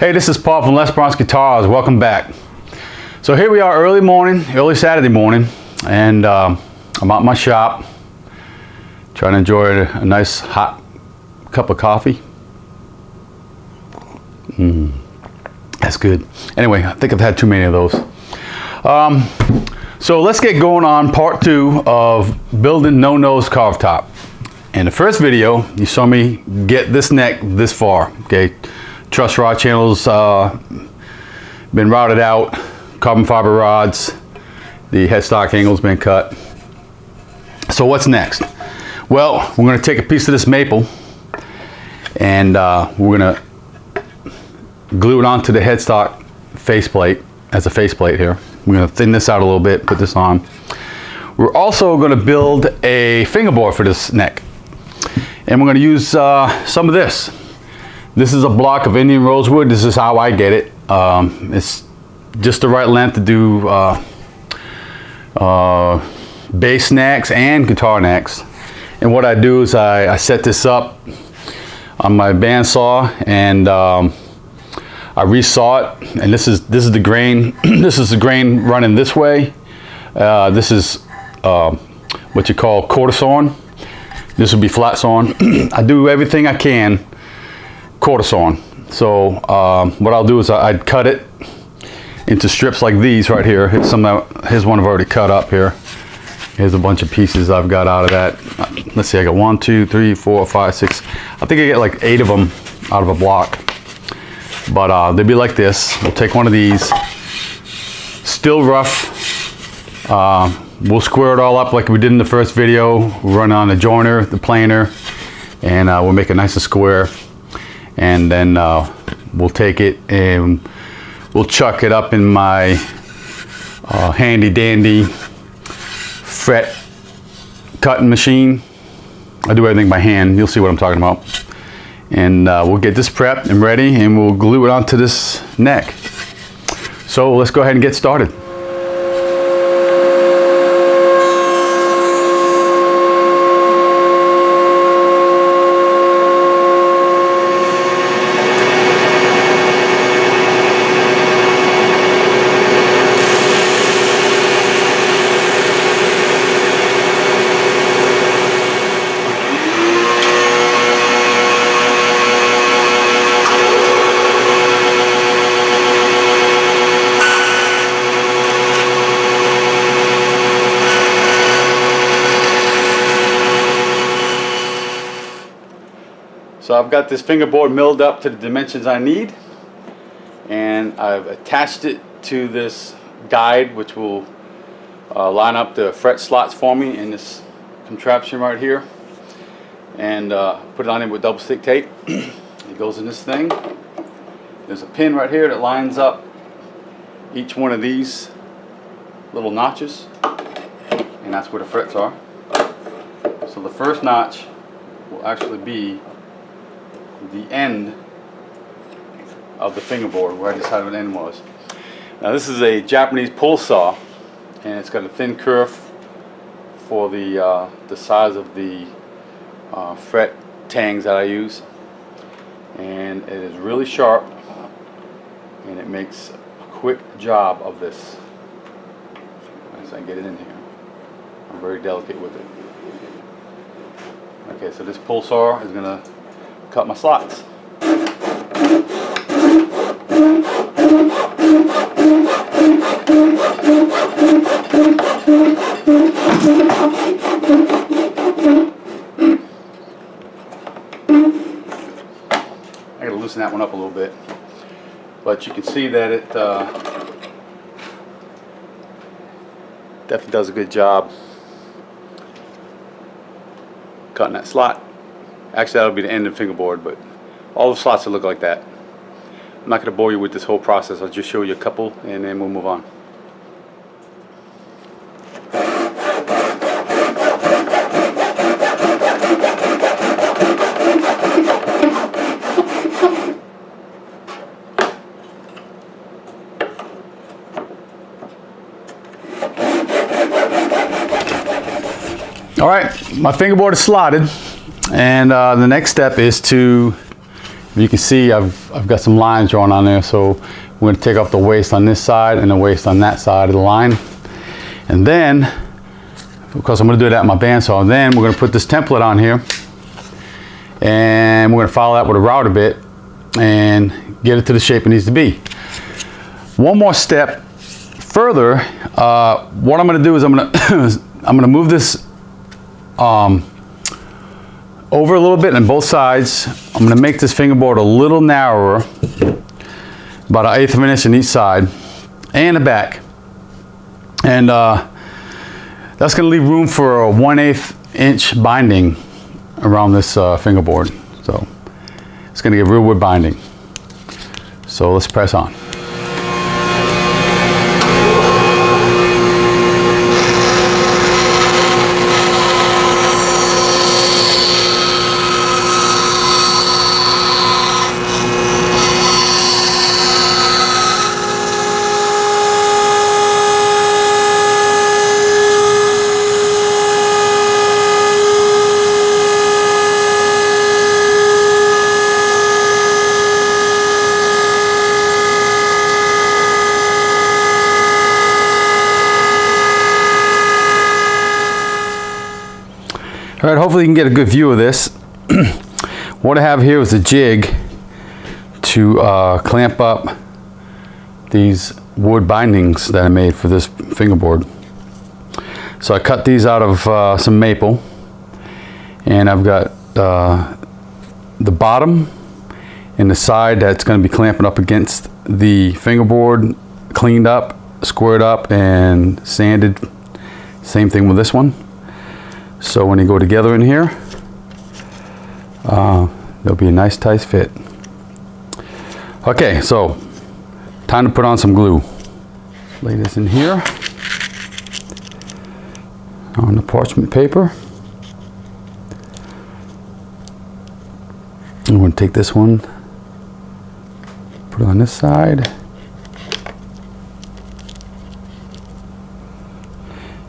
Hey, this is Paul from Les Bronx Guitars. Welcome back. So here we are, early Saturday morning, and I'm at my shop trying to enjoy a nice hot cup of coffee. That's good. Anyway, I think I've had too many of those. So let's get going on part 2 of building NoNo's carve top. In the first video, you saw me get this neck this far. Okay, truss rod channels been routed out, carbon fiber rods, the headstock angle's been cut. So what's next? Well, we're going to take a piece of this maple and we're going to glue it onto the headstock faceplate as a faceplate here. We're going to thin this out a little bit, put this on. We're also going to build a fingerboard for this neck, and we're going to use some of this. This is a block of Indian rosewood. This is how I get it. It's just the right length to do bass necks and guitar necks. And what I do is I set this up on my bandsaw, and I resaw it. And this is the grain. This is the grain running this way. This is what you call quarter sawn. This would be flat sawn. I do everything I can quarter sawn. So what I'll do is I'd cut it into strips like these right here. Here's one I've already cut up here. Here's a bunch of pieces I've got out of that. Let's see, I got 1, 2, 3, 4, 5, 6. I think I get like 8 of them out of a block. But they'd be like this. We'll take one of these, still rough. We'll square it all up like we did in the first video. We'll run on the joiner, the planer, and we'll make it nice and square. And then we'll take it and we'll chuck it up in my handy dandy fret cutting machine. I do everything by hand. You'll see what I'm talking about. And we'll get this prepped and ready, and we'll glue it onto this neck. So let's go ahead and get started. So I've got this fingerboard milled up to the dimensions I need, and I've attached it to this guide, which will line up the fret slots for me in this contraption right here, and put it on it with double stick tape. It goes in this thing. There's a pin right here that lines up each one of these little notches, and that's where the frets are. So the first notch will actually be the end of the fingerboard, where I decided what the end was. Now this is a Japanese pull saw, and it's got a thin kerf for the size of the fret tangs that I use, and it is really sharp, and it makes a quick job of this. As I get it in here, I'm very delicate with it. Okay, so this pull saw is going to cut my slots. I gotta loosen that one up a little bit, but you can see that it definitely does a good job cutting that slot. Actually, that'll be the end of the fingerboard, but all the slots will look like that. I'm not going to bore you with this whole process. I'll just show you a couple, and then we'll move on. All right, my fingerboard is slotted, and the next step is to You can see I've got some lines drawn on there, so we're going to take off the waste on this side and the waste on that side of the line. And then, because I'm going to do that with my bandsaw, and then we're going to put this template on here, and we're going to follow that with a router bit and get it to the shape it needs to be. One more step further, what I'm going to do is I'm going to move this over a little bit on both sides. I'm going to make this fingerboard a little narrower, about 1/8 of an inch on each side and the back, and that's going to leave room for a 1/8 inch binding around this fingerboard. So it's going to give real wood binding. So let's press on. All right, hopefully you can get a good view of this. What I have here is a jig to clamp up these wood bindings that I made for this fingerboard. So I cut these out of some maple, and I've got the bottom and the side that's going to be clamping up against the fingerboard cleaned up, squared up, and sanded. Same thing with this one. So when they go together in here, there'll be a nice tight fit. Okay, so time to put on some glue. Lay this in here on the parchment paper. I'm going to take this one, put it on this side,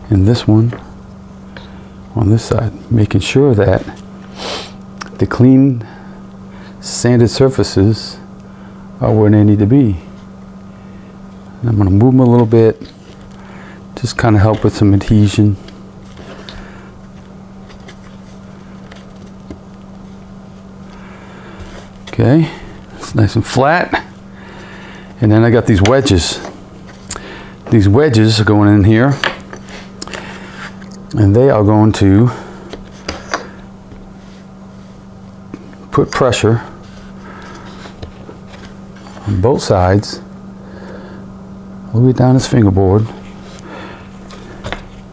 and this one on this side, making sure that the clean sanded surfaces are where they need to be. And I'm going to move them a little bit, just kind of help with some adhesion. Okay, it's nice and flat. And then I got these wedges. These wedges are going in here, and they are going to put pressure on both sides, all the way down this fingerboard,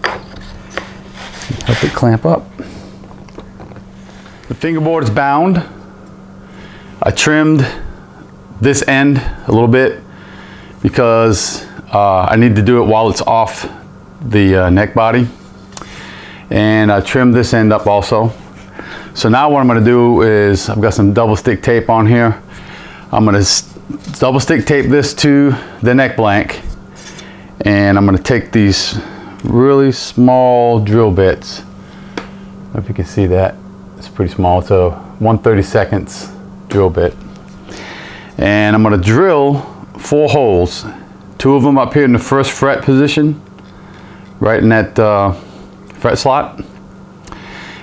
and help it clamp up. The fingerboard is bound. I trimmed this end a little bit because I need to do it while it's off the neck body. And I trimmed this end up also. So now what I'm going to do is, I've got some double stick tape on here. I'm going to double stick tape this to the neck blank, and I'm going to take these really small drill bits. I don't know if you can see that. It's pretty small. It's a 1/32 drill bit, and I'm going to drill 4 holes. 2 of them up here in the first fret position, right in that fret slot.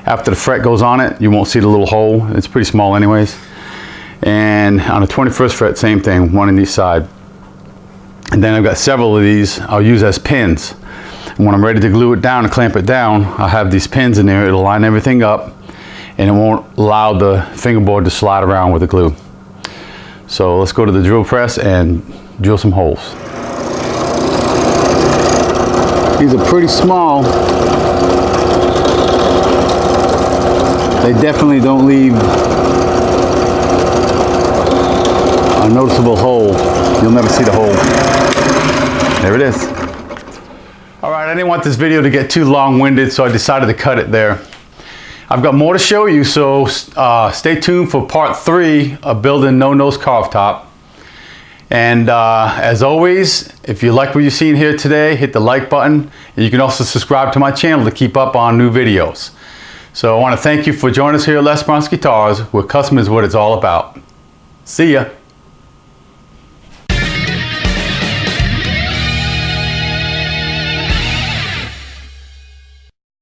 After the fret goes on it, you won't see the little hole. It's pretty small anyways. And on the 21st fret, same thing, 1 on each side. And then I've got several of these I'll use as pins. And when I'm ready to glue it down and clamp it down, I'll have these pins in there. It'll line everything up, and it won't allow the fingerboard to slide around with the glue. So let's go to the drill press and drill some holes. These are pretty small. They definitely don't leave a noticeable hole. You'll never see the hole. There it is. All right, I didn't want this video to get too long-winded, so I decided to cut it there. I've got more to show you, so stay tuned for part 3 of building NoNo's carve top. And as always, if you like what you've seen here today, hit the like button, and you can also subscribe to my channel to keep up on new videos. So I want to thank you for joining us here at Les Bronx Guitars, where custom is what it's all about. See ya.